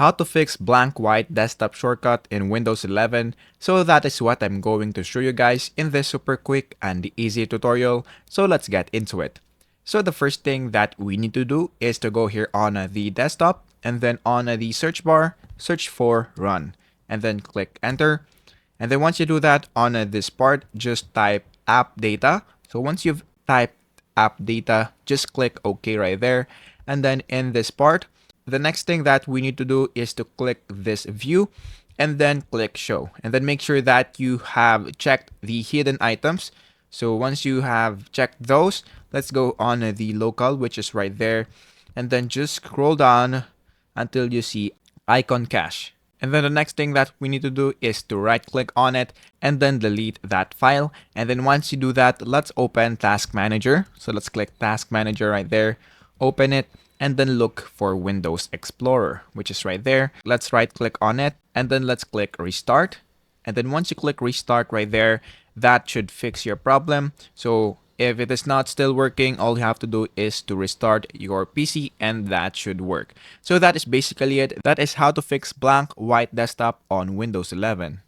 how to fix blank white desktop shortcut in Windows 11. So that is what I'm going to show you guys in this super quick and easy tutorial. So let's get into it. So the first thing that we need to do is to go here on the desktop and then on the search bar, search for run and then click enter. And then once you do that on this part, just type app data. So once you've typed app data, just click OK right there. And then in this part, the next thing that we need to do is to click this view and then click show. And then make sure that you have checked the hidden items. So once you have checked those, let's go on the local, which is right there. And then just scroll down until you see icon cache. And then the next thing that we need to do is to right click on it and then delete that file. And then once you do that, let's open Task Manager. So let's click Task Manager right there, open it, and then look for Windows Explorer, which is right there. Let's right click on it and then let's click Restart. And then once you click Restart right there, that should fix your problem. So if it is not still working, all you have to do is to restart your PC and that should work. So that is basically it. That is how to fix blank white desktop on Windows 11.